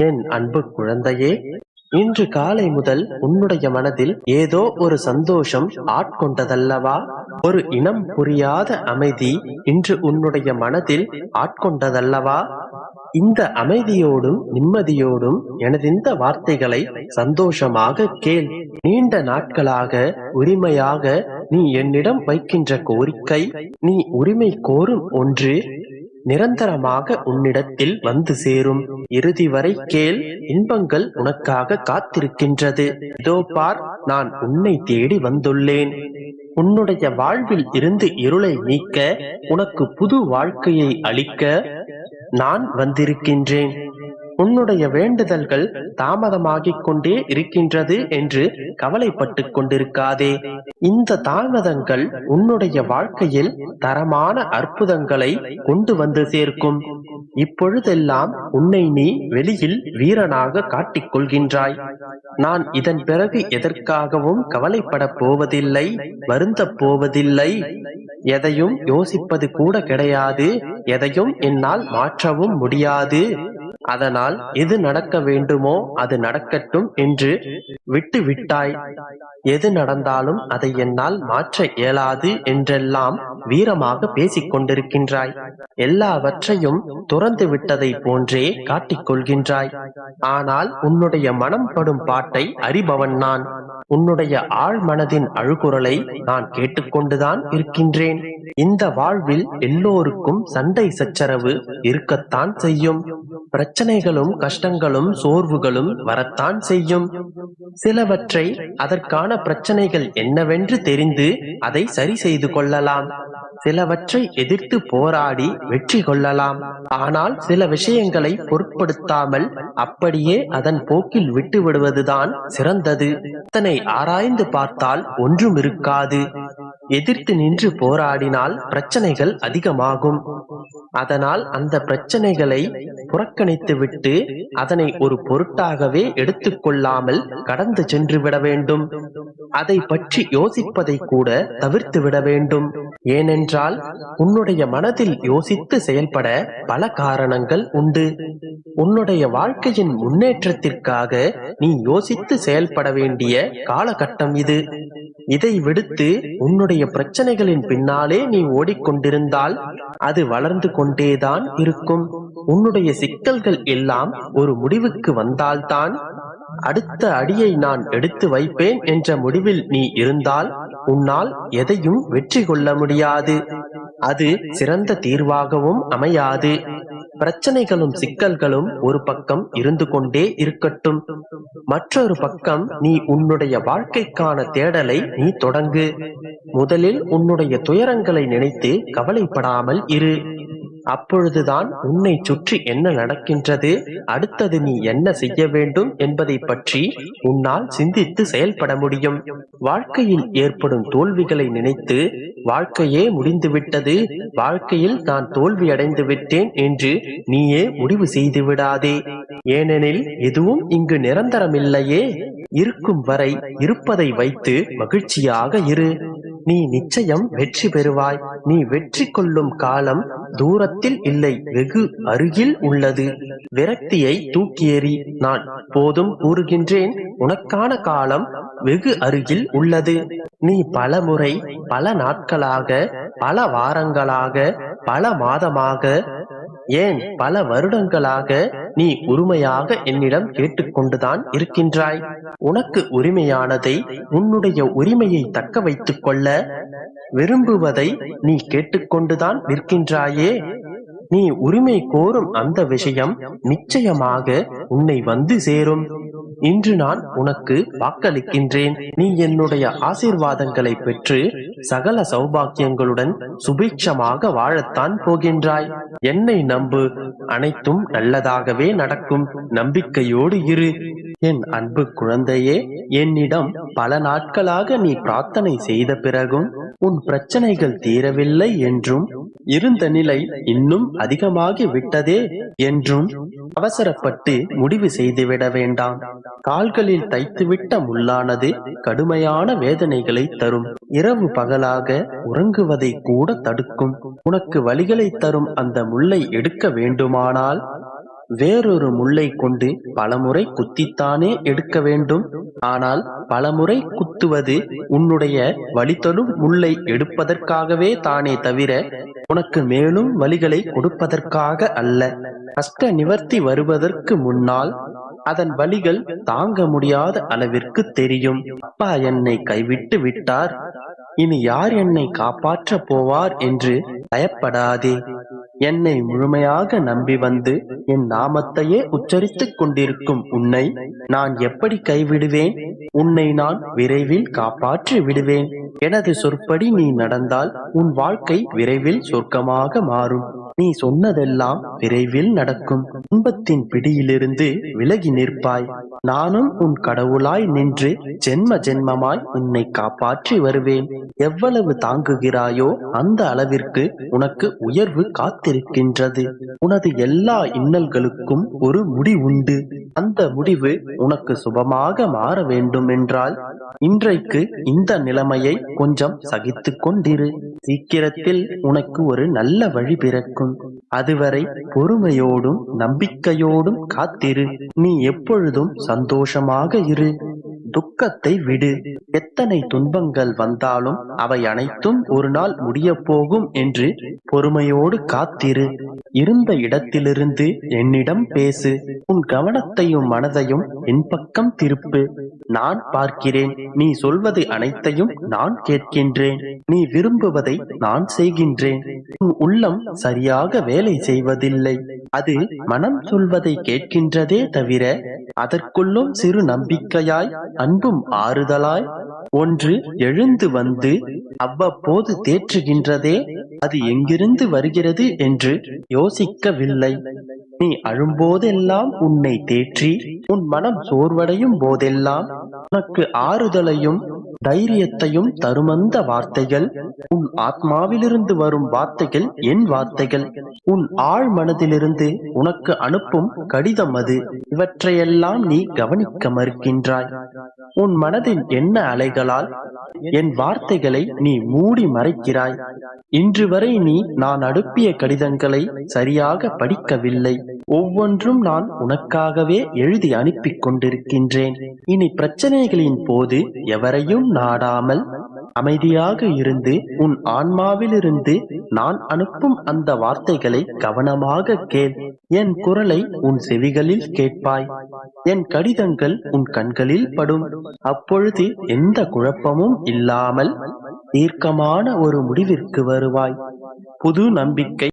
என் அன்பு குழந்தையே, இன்று காலை முதல் உன்னுடைய மனதில் ஏதோ ஒரு சந்தோஷம் ஆட்கொண்டதல்லவா? ஒரு இனம் புரியாத அமைதி இன்று உன்னுடைய மனதில் ஆட்கொண்டதல்லவா? இந்த அமைதியோடும் நிம்மதியோடும் எனது இந்த வார்த்தைகளை சந்தோஷமாக கேள். நீண்ட நாட்களாக உரிமையாக நீ என்னிடம் வைக்கின்ற கோரிக்கை, நீ உரிமை கோரும் ஒன்று நிரந்தரமாக உன்னிடத்தில் வந்து சேரும். இறுதி வரை கேள், இன்பங்கள் உனக்காக காத்திருக்கின்றது. இதோ பார், நான் உன்னை தேடி வந்துள்ளேன். உன்னுடைய வாழ்வில் இருந்து இருளை நீக்க, உனக்கு புது வாழ்க்கையை அளிக்க நான் வந்திருக்கின்றேன். உன்னுடைய வேண்டுதல்கள் தாமதமாகிக் கொண்டே இருக்கின்றது என்று கவலைப்பட்டு கொண்டிருக்காதே. இந்த தாமதங்கள் உன்னுடைய வாழ்க்கையில் தரமான அற்புதங்களை கொண்டு வந்து சேர்க்கும். இப்பொழுதெல்லாம் உன்னை நீ வெளியில் வீரனாக காட்டிக் கொள்கின்றாய். நான் இதன் பிறகு எதற்காகவும் கவலைப்பட போவதில்லை, வருந்தப் போவதில்லை, எதையும் யோசிப்பது கூட கிடையாது, எதையும் என்னால் மாற்றவும் முடியாது, அதனால் எது நடக்க வேண்டுமோ அது நடக்கட்டும் என்று விட்டு விட்டாய். எது நடந்தாலும் அதை என்னால் மாற்ற இயலாது என்றெல்லாம் வீரமாக பேசிக் கொண்டிருக்கின்றாய். எல்லாவற்றையும் துறந்து விட்டதை போன்றே காட்டிக் கொள்கின்றாய். ஆனால் உன்னுடைய மனம் படும் பாட்டை அறிபவன் நான். உன்னுடைய ஆழ் மனதின் அழுகுரலை நான் கேட்டுக்கொண்டுதான் இருக்கின்றேன். இந்த வாழ்வில் எல்லோருக்கும் சண்டை சச்சரவு இருக்கத்தான் செய்யும். பிரச்சனைகளும் கஷ்டங்களும் சோர்வுகளும் வரத்தான் செய்யும். சிலவற்றை அதற்கான பிரச்சனைகள் என்னவென்று தெரிந்து அதை சரி செய்து கொள்ளலாம். சிலவற்றை எதிர்த்து போராடி வெற்றி கொள்ளலாம். ஆனால் சில விஷயங்களை பொருட்படுத்தாமல் அப்படியே அதன் போக்கில் விட்டு விடுவதுதான் சிறந்தது. அதனை ஆராய்ந்து பார்த்தால் ஒன்றும் இருக்காது. எதிர்த்து நின்று போராடினால் பிரச்சனைகள் அதிகமாகும். அதனால் அந்த பிரச்சனைகளை புறக்கணித்துவிட்டு அதனை ஒரு பொருட்டாகவே எடுத்துக்கொள்ளாமல் கடந்து சென்று விட வேண்டும். அதை பற்றி யோசிப்பதை கூட தவிர்த்து விட வேண்டும். ஏனென்றால் உன்னுடைய மனதில் யோசித்து செயல்பட பல காரணங்கள் உண்டு. உன்னுடைய வாழ்க்கையின் முன்னேற்றத்திற்காக நீ யோசித்து செயல்பட வேண்டிய காலகட்டம் இது. இதை விடுத்து உன்னுடைய பிரச்சனைகளின் பின்னாலே நீ ஓடிக்கொண்டிருந்தால் அது வளர்ந்து கொண்டேதான் இருக்கும். உன்னுடைய சிக்கல்கள் எல்லாம் ஒரு முடிவுக்கு வந்தால்தான் அடுத்த அடியை நான் எடுத்து வைப்பேன் என்ற முடிவில் நீ இருந்தால் உன்னால் எதையும் வெற்றி கொள்ள முடியாது. அது சிறந்த தீர்வாகவும் அமையாது. பிரச்சனைகளும் சிக்கல்களும் ஒரு பக்கம் இருந்து கொண்டே இருக்கட்டும். மற்றொரு பக்கம் நீ உன்னுடைய வாழ்க்கைக்கான தேடலை நீ தொடங்கு. முதலில் உன்னுடைய துயரங்களை நினைத்து கவலைப்படாமல் இரு. அப்பொழுதுதான் உன்னை சுற்றி என்ன நடக்கின்றது, அடுத்தது நீ என்ன செய்ய வேண்டும் என்பதை பற்றி உன்னால் சிந்தித்து செயல்பட முடியும். வாழ்க்கையில் ஏற்படும் தோல்விகளை நினைத்து வாழ்க்கையே முடிந்துவிட்டது, வாழ்க்கையில் நான் தோல்வி அடைந்து விட்டேன் என்று நீயே முடிவு செய்து விடாதே. ஏனெனில் எதுவும் இங்கு நிரந்தரமில்லையே. இருக்கும் வரை இருப்பதை வைத்து மகிழ்ச்சியாக இரு. நீ நிச்சயம் வெற்றி பெறுவாய். நீ வெற்றி கொள்ளும் காலம் தூரத்தில் இல்லை, வெகு அருகில் உள்ளது. விரக்தியை தூக்கி எறி. நான் போதும் கூறுகின்றேன், உனக்கான காலம் வெகு அருகில் உள்ளது. நீ பல முறை, பல நாட்களாக, பல வாரங்களாக, பல மாதமாக, ஏன் பல வருடங்களாக நீ உரிமையாக என்னிடம் கேட்டுக்கொண்டுதான் இருக்கின்றாய். உனக்கு உரிமையானதை, உன்னுடைய உரிமையை தக்க வைத்துக் கொள்ள விரும்புவதை நீ கேட்டுக்கொண்டுதான் நிற்கின்றாயே. நீ உரிமை கோரும் அந்த விஷயம் நிச்சயமாக உன்னை வந்து சேரும். இன்று நான் உனக்கு வாக்களிக்கின்றேன். நீ என்னுடைய ஆசீர்வாதங்களை பெற்று சகல சௌபாக்கியங்களுடன் சுபிட்சமாக வாழத்தான் போகின்றாய். என்னை நம்பு, அனைத்தும் நல்லதாகவே நடக்கும். நம்பிக்கையோடு இரு. என் அன்பு குழந்தையே, என்னிடம் பல நாட்களாக நீ பிரார்த்தனை செய்த பிறகும் உன் பிரச்சனைகள் தீரவில்லை என்றும், இருந்த நிலை இன்னும் அதிகமாகி விட்டதே என்றும் அவசரப்பட்டு முடிவு செய்துவிட வேண்டாம். கால்களில் தைத்துவிட்ட முள்ளானது கடுமையான வேதனைகளை தரும். இரவு பகலாக உறங்குவதை கூட தடுக்கும். உனக்கு வலிகளை தரும் அந்த முள்ளை எடுக்க வேண்டுமானால் வேறொரு முள்ளை கொண்டு பலமுறை குத்தித்தானே எடுக்க வேண்டும். ஆனால் பலமுறை குத்துவது உன்னுடைய வலித்தலும் முள்ளை எடுப்பதற்காகவே தானே தவிர உனக்கு மேலும் வலிகளை கொடுப்பதற்காக அல்ல. கஷ்ட நிவர்த்தி வருவதற்கு முன்னால் அதன் வலிகள் தாங்க முடியாத அளவிற்கு தெரியும். அப்பா என்னை கைவிட்டு விட்டார், இனி யார் என்னை காப்பாற்ற போவார் என்று பயப்படாதே. என்னை முழுமையாக நம்பி வந்து என் நாமத்தையே உச்சரித்துக் கொண்டிருக்கும் உன்னை நான் எப்படி கைவிடுவேன்? உன்னை நான் விரைவில் காப்பாற்றி விடுவேன். எனது சொற்படி நீ நடந்தால் உன் வாழ்க்கை விரைவில் சொர்க்கமாக மாறும். நீ சொன்னதெல்லாம் விரைவில் நடக்கும். துன்பத்தின் பிடியிலிருந்து விலகி நிற்பாய். நானும் உன் கடவுளாய் நின்று ஜென்ம ஜென்மமாய் உன்னை காப்பாற்றி வருவேன். எவ்வளவு தாங்குகிறாயோ அந்த அளவிற்கு உனக்கு உயர்வு காத்திருக்கின்றது. உனது எல்லா இன்னல்களுக்கும் ஒரு முடிவுண்டு. அந்த முடிவு உனக்கு சுபமாக மாற வேண்டும் என்றால் இன்றைக்கு இந்த நிலைமையை கொஞ்சம் சகித்துக் கொண்டிரு. சீக்கிரத்தில் உனக்கு ஒரு நல்ல வழி பிறக்கும். அதுவரை பொறுமையோடும் நம்பிக்கையோடும் காத்திரு. நீ எப்பொழுதும் சந்தோஷமாக இரு. துக்கத்தை விடு. எத்தனை துன்பங்கள் வந்தாலும் அவை அனைத்தும் ஒரு நாள் முடிய போகும் என்று பொறுமையோடு காத்திரு. இருந்த இடத்திலிருந்து என்னிடம் பேசு. உன் கவனத்தையும் மனதையும் என் பக்கம் திருப்பு. நான் பார்க்கிறேன். நீ சொல்வது அனைத்தையும் நான் கேட்கின்றேன். நீ விரும்புவதை நான் செய்கின்றேன். உன் உள்ளம் சரியாக வேலை செய்வதில்லை. அது மனம் சொல்வதை கேட்கின்றதே தவிர அதற்குள்ளும் சிறு நம்பிக்கையாய் அன்பும் ஆறுதலாய் ஒன்று எழுந்து வந்து அவ்வப்போது தேற்றுகின்றதே, அது எங்கிருந்து வருகிறது என்று யோசிக்கவில்லை. நீ அழும்போதெல்லாம் உன்னை தேற்றி, உன் மனம் சோர்வடையும் போதெல்லாம் உனக்கு ஆறுதலையும் தைரியத்தையும் தருமந்த வார்த்தைகள், உன் ஆத்மாவிலிருந்து வரும் வார்த்தைகள் என் வார்த்தைகள். உன் ஆழ் மனதிலிருந்து உனக்கு அனுப்பும் கடிதம் அது. இவற்றையெல்லாம் நீ கவனிக்க மறுக்கின்றாய். உன் மனதின் எண்ண அலைகளால் என் வார்த்தைகளை நீ மூடி மறைக்கிறாய். இன்று வரை நீ நான் அனுப்பிய கடிதங்களை சரியாக படிக்கவில்லை. ஒவ்வொன்றும் நான் உனக்காகவே எழுதி அனுப்பி கொண்டிருக்கின்றேன். இனி பிரச்சனைகளின் போது எவரையும் நாடாமல் அமைதியாக இருந்து உன் ஆன்மாவிலிருந்து நான் அனுப்பும் அந்த வார்த்தைகளை கவனமாக கேள். என் குரலை உன் செவிகளில் கேட்பாய். என் கடிதங்கள் உன் கண்களில் படும். அப்பொழுது எந்த குழப்பமும் இல்லாமல் தீர்க்கமான ஒரு முடிவிற்கு வருவாய். புது நம்பிக்கை